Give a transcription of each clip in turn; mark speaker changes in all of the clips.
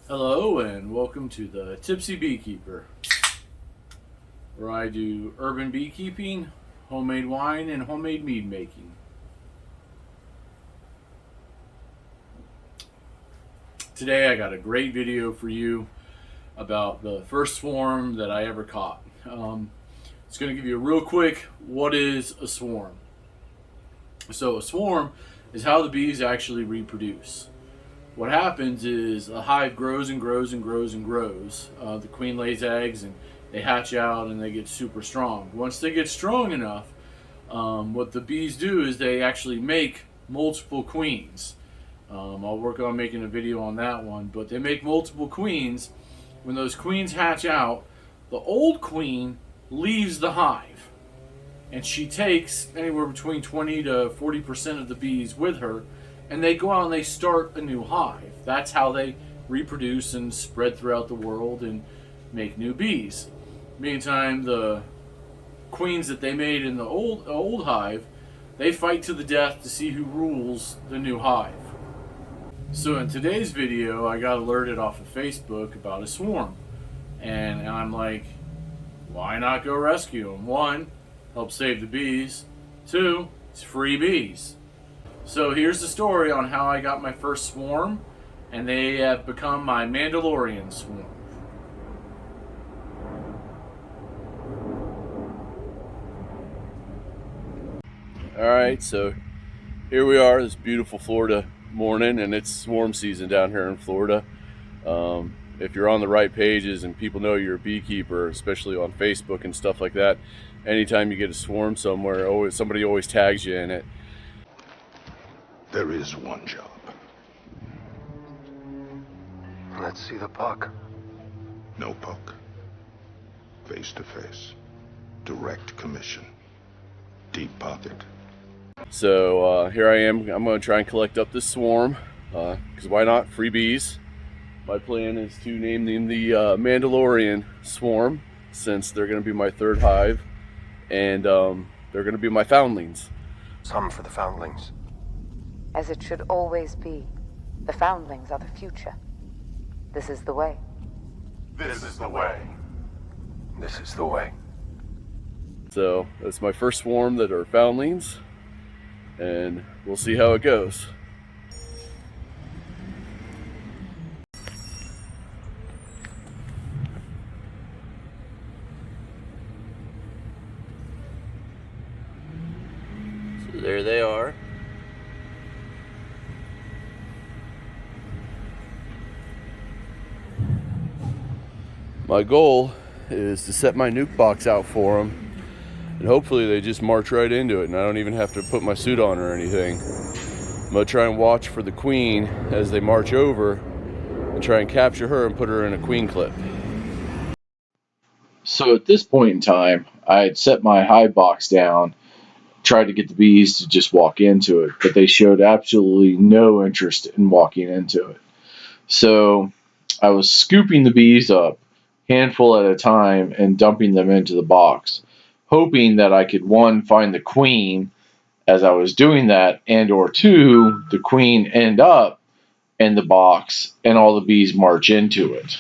Speaker 1: Hello and welcome to the Tipsy Beekeeper, where I do urban beekeeping, homemade wine, and homemade mead making. Today I got a great video for you about the first swarm that I ever caught. It's going to give you a real quick, what is a swarm? So a swarm is how the bees actually reproduce. What happens is a hive grows and grows and grows and grows. The queen lays eggs and they hatch out and they get super strong. Once they get strong enough, what the bees do is they actually make multiple queens. I'll work on making a video on that one, but they make multiple queens. When those queens hatch out, the old queen leaves the hive and she takes anywhere between 20 to 40% of the bees with her, and they go out and they start a new hive. That's how they reproduce and spread throughout the world and make new bees. Meantime, the queens that they made in the old hive, they fight to the death to see who rules the new hive. So in today's video, I got alerted off of Facebook about a swarm. And I'm like, why not go rescue them? One, help save the bees. Two, it's free bees. So here's the story on how I got my first swarm, and they have become my Mandalorian swarm. Alright, so here we are, this beautiful Florida morning, and it's swarm season down here in Florida. If you're on the right pages and people know you're a beekeeper, especially on Facebook and stuff like that, anytime you get a swarm somewhere, somebody always tags you in it.
Speaker 2: There is one job.
Speaker 3: Let's see the puck.
Speaker 2: No poke. Face to face. Direct commission. Deep pocket.
Speaker 1: So here I am. I'm going to try and collect up this swarm, because why not? Free bees. My plan is to name them the Mandalorian swarm, since they're going to be my third hive, and they're going to be my foundlings.
Speaker 3: Some for the foundlings.
Speaker 4: As it should always be. The foundlings are the future. This is the way.
Speaker 3: This is the way. This is the way.
Speaker 1: So that's my first swarm that are foundlings, and we'll see how it goes. So there they are. My goal is to set my nuke box out for them, and hopefully they just march right into it and I don't even have to put my suit on or anything. I'm going to try and watch for the queen as they march over and try and capture her and put her in a queen clip. So at this point in time, I had set my hive box down, tried to get the bees to just walk into it, but they showed absolutely no interest in walking into it. So I was scooping the bees up handful at a time and dumping them into the box, hoping that I could, one, find the queen as I was doing that, and or two, the queen end up in the box and all the bees march into it.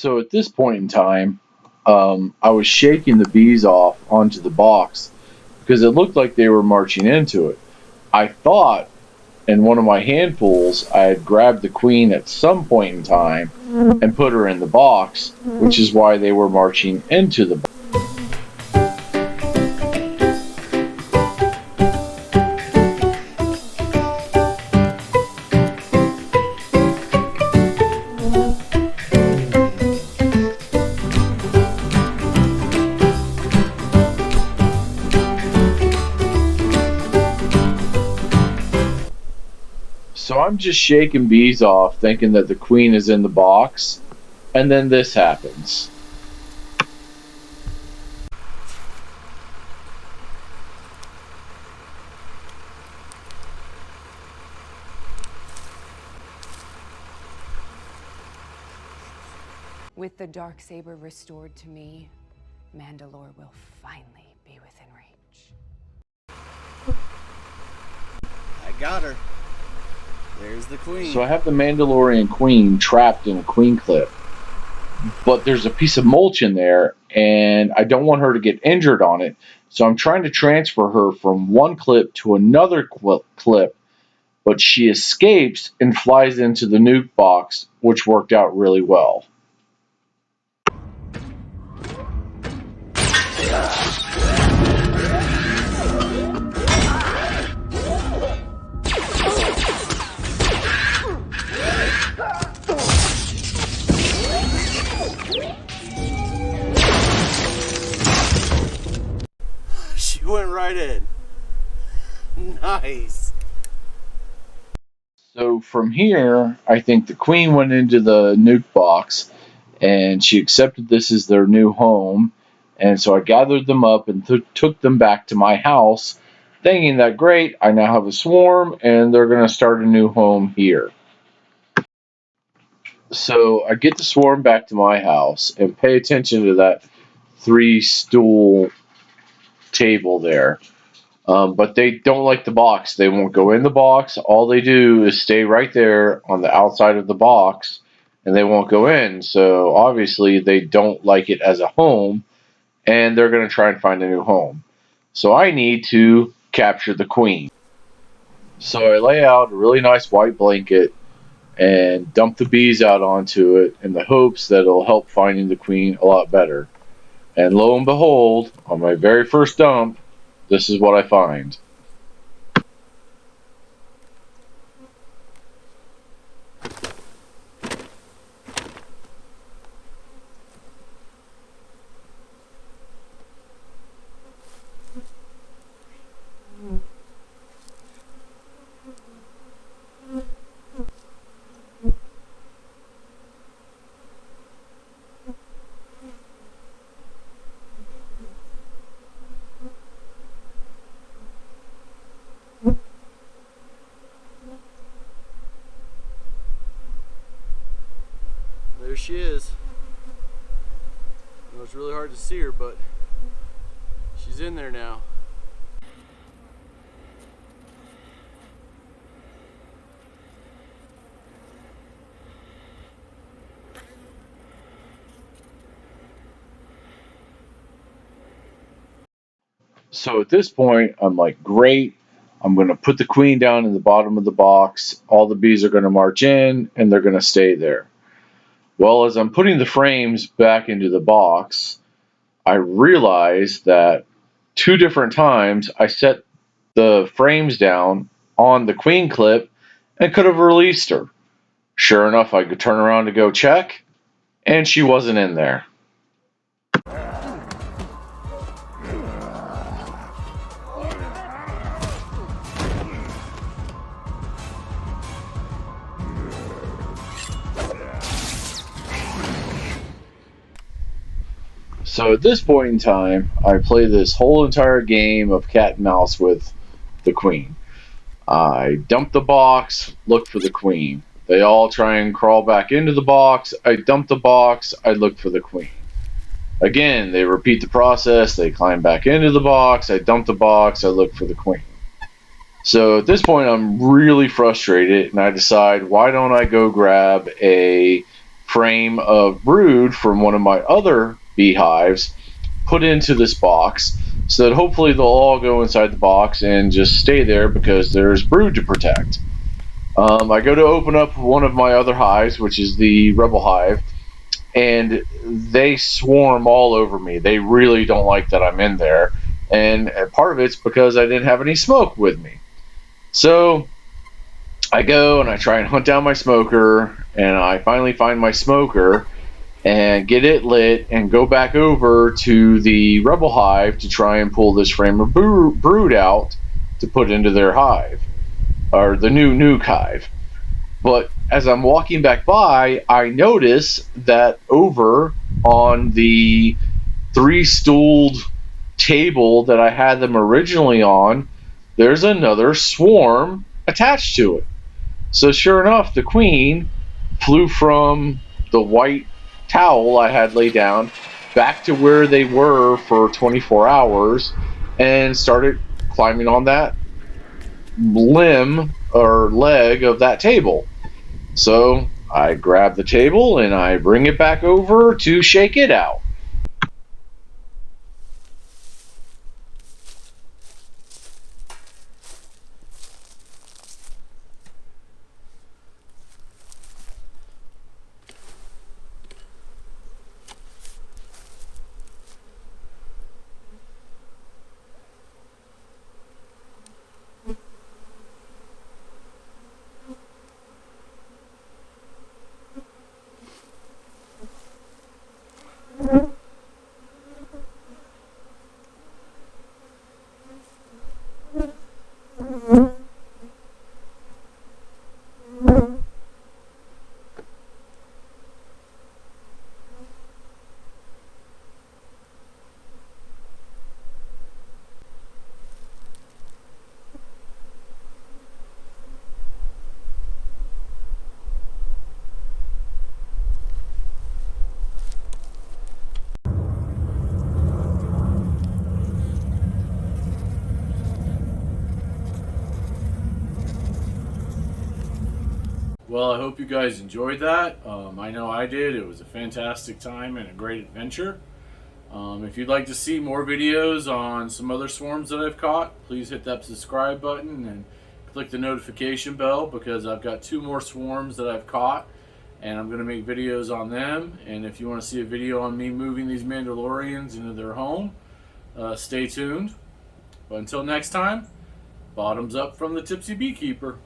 Speaker 1: So at this point in time, I was shaking the bees off onto the box because it looked like they were marching into it. I thought in one of my handfuls I had grabbed the queen at some point in time and put her in the box, which is why they were marching into the box. So I'm just shaking bees off, thinking that the queen is in the box, and then this happens.
Speaker 5: With the Darksaber restored to me, Mandalore will finally be within reach.
Speaker 6: I got her. There's the queen.
Speaker 1: So I have the Mandalorian queen trapped in a queen clip, but there's a piece of mulch in there, and I don't want her to get injured on it, so I'm trying to transfer her from one clip to another clip, but she escapes and flies into the nuke box, which worked out really well.
Speaker 6: She went right in. Nice.
Speaker 1: So from here, I think the queen went into the nuke box and she accepted this as their new home. And so I gathered them up and took them back to my house, thinking that great, I now have a swarm and they're going to start a new home here. So I get the swarm back to my house and pay attention to that 3-stool table there. But they don't like the box. They won't go in the box. All they do is stay right there on the outside of the box, and they won't go in. So obviously they don't like it as a home, and they're going to try and find a new home. So I need to capture the queen. So I lay out a really nice white blanket and dump the bees out onto it in the hopes that it'll help finding the queen a lot better. And lo and behold, on my very first dump, this is what I find.
Speaker 6: There she is. I know it's really hard to see her, but she's in there now.
Speaker 1: So at this point, I'm like, great. I'm going to put the queen down in the bottom of the box. All the bees are going to march in, and they're going to stay there. Well, as I'm putting the frames back into the box, I realized that 2 different times I set the frames down on the queen clip and could have released her. Sure enough, I could turn around to go check, and she wasn't in there. So at this point in time, I play this whole entire game of cat and mouse with the queen. I dump the box, look for the queen. They all try and crawl back into the box. I dump the box, I look for the queen. Again, they repeat the process. They climb back into the box. I dump the box, I look for the queen. So at this point, I'm really frustrated, and I decide, why don't I go grab a frame of brood from one of my other beehives put into this box, so that hopefully they'll all go inside the box and just stay there because there's brood to protect. I go to open up one of my other hives, which is the rebel hive, and they swarm all over me. They really don't like that I'm in there, and part of it's because I didn't have any smoke with me. So I go and I try and hunt down my smoker, and I finally find my smoker and get it lit and go back over to the rebel hive to try and pull this frame of brood out to put into their hive, or the new nuke hive. But as I'm walking back by, I notice that over on the three-stooled table that I had them originally on, there's another swarm attached to it. So sure enough, the queen flew from the white towel I had laid down back to where they were for 24 hours and started climbing on that limb or leg of that table. So I grab the table and I bring it back over to shake it out. Well, I hope you guys enjoyed that. I know I did. It was a fantastic time and a great adventure. If you'd like to see more videos on some other swarms that I've caught, please hit that subscribe button and click the notification bell, because I've got 2 more swarms that I've caught and I'm going to make videos on them. And if you want to see a video on me moving these Mandalorians into their home, stay tuned. But until next time, bottoms up from the Tipsy Beekeeper.